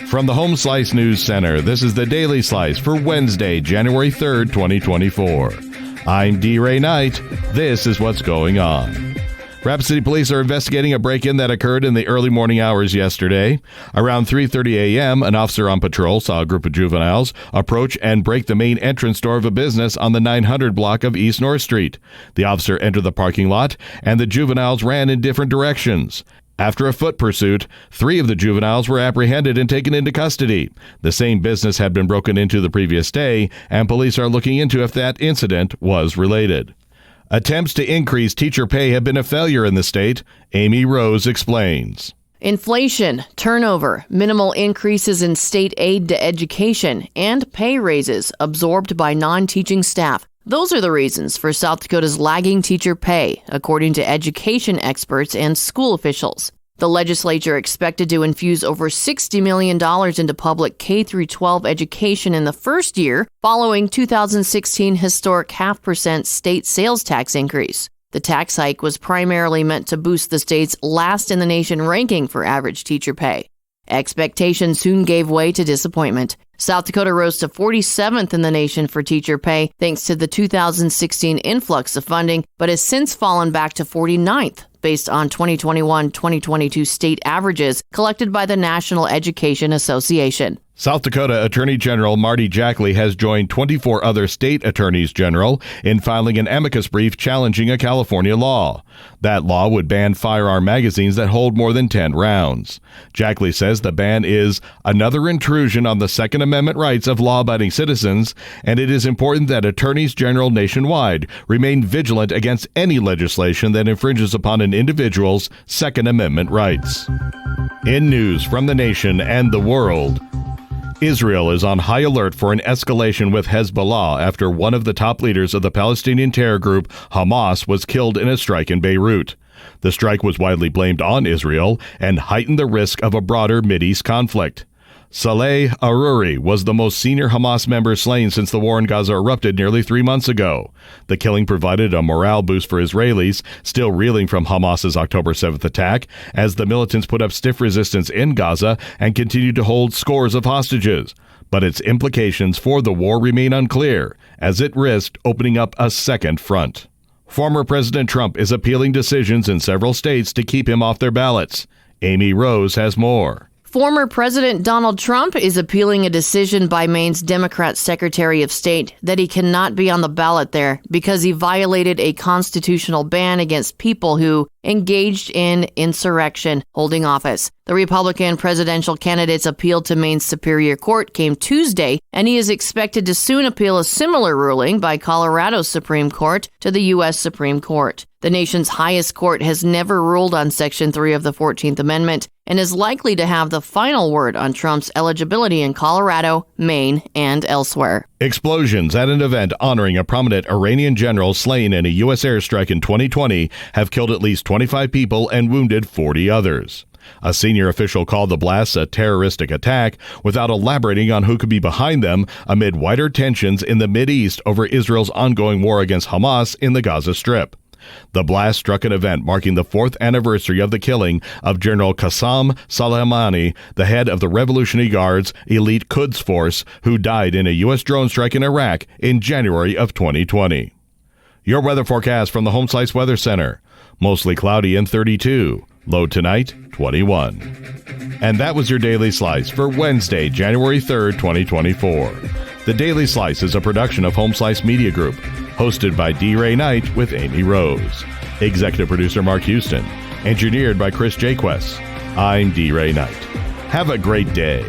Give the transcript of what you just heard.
From the Home Slice News Center, this is the Daily Slice for Wednesday, January 3rd, 2024. I'm D. Ray Knight. This is what's going on. Rapid City Police are investigating a break-in that occurred in the early morning hours yesterday. Around 3:30 a.m., an officer on patrol saw a group of juveniles approach and break the main entrance door of a business on the 900 block of East North Street. The officer entered the parking lot, and the juveniles ran in different directions. After a foot pursuit, 3 of the juveniles were apprehended and taken into custody. The same business had been broken into the previous day, and police are looking into if that incident was related. Attempts to increase teacher pay have been a failure in the state. Amy Rose explains. Inflation, turnover, minimal increases in state aid to education, and pay raises absorbed by non-teaching staff. Those are the reasons for South Dakota's lagging teacher pay, according to education experts and school officials. The legislature expected to infuse over $60 million into public K-12 education in the first year, following 2016 historic 0.5% state sales tax increase. The tax hike was primarily meant to boost the state's last-in-the-nation ranking for average teacher pay. Expectations soon gave way to disappointment. South Dakota rose to 47th in the nation for teacher pay thanks to the 2016 influx of funding, but has since fallen back to 49th based on 2021-2022 state averages collected by the National Education Association. South Dakota Attorney General Marty Jackley has joined 24 other state attorneys general in filing an amicus brief challenging a California law. That law would ban firearm magazines that hold more than 10 rounds. Jackley says the ban is another intrusion on the Second Amendment rights of law-abiding citizens, and it is important that attorneys general nationwide remain vigilant against any legislation that infringes upon an individual's Second Amendment rights. In news from the nation and the world, Israel is on high alert for an escalation with Hezbollah after one of the top leaders of the Palestinian terror group Hamas was killed in a strike in Beirut. The strike was widely blamed on Israel and heightened the risk of a broader Mideast conflict. Saleh Aruri was the most senior Hamas member slain since the war in Gaza erupted nearly 3 months ago. The killing provided a morale boost for Israelis, still reeling from Hamas's October 7th attack, as the militants put up stiff resistance in Gaza and continued to hold scores of hostages. But its implications for the war remain unclear, as it risked opening up a second front. Former President Trump is appealing decisions in several states to keep him off their ballots. Amy Rose has more. Former President Donald Trump is appealing a decision by Maine's Democrat Secretary of State that he cannot be on the ballot there because he violated a constitutional ban against people who engaged in insurrection holding office. The Republican presidential candidate's appeal to Maine's Superior Court came Tuesday, and he is expected to soon appeal a similar ruling by Colorado's Supreme Court to the U.S. Supreme Court. The nation's highest court has never ruled on Section 3 of the 14th Amendment and is likely to have the final word on Trump's eligibility in Colorado, Maine, and elsewhere. Explosions at an event honoring a prominent Iranian general slain in a U.S. airstrike in 2020 have killed at least 25 people and wounded 40 others. A senior official called the blasts a terroristic attack without elaborating on who could be behind them amid wider tensions in the Mideast over Israel's ongoing war against Hamas in the Gaza Strip. The blast struck an event marking the 4th anniversary of the killing of General Qassem Soleimani, the head of the Revolutionary Guard's elite Quds force, who died in a U.S. drone strike in Iraq in January of 2020. Your weather forecast from the Home Slice Weather Center. Mostly cloudy and 32. Low tonight, 21. And that was your Daily Slice for Wednesday, January 3rd, 2024. The Daily Slice is a production of Home Slice Media Group, hosted by D. Ray Knight with Amy Rose. Executive producer Mark Houston. Engineered by Chris Jaquess. I'm D. Ray Knight. Have a great day.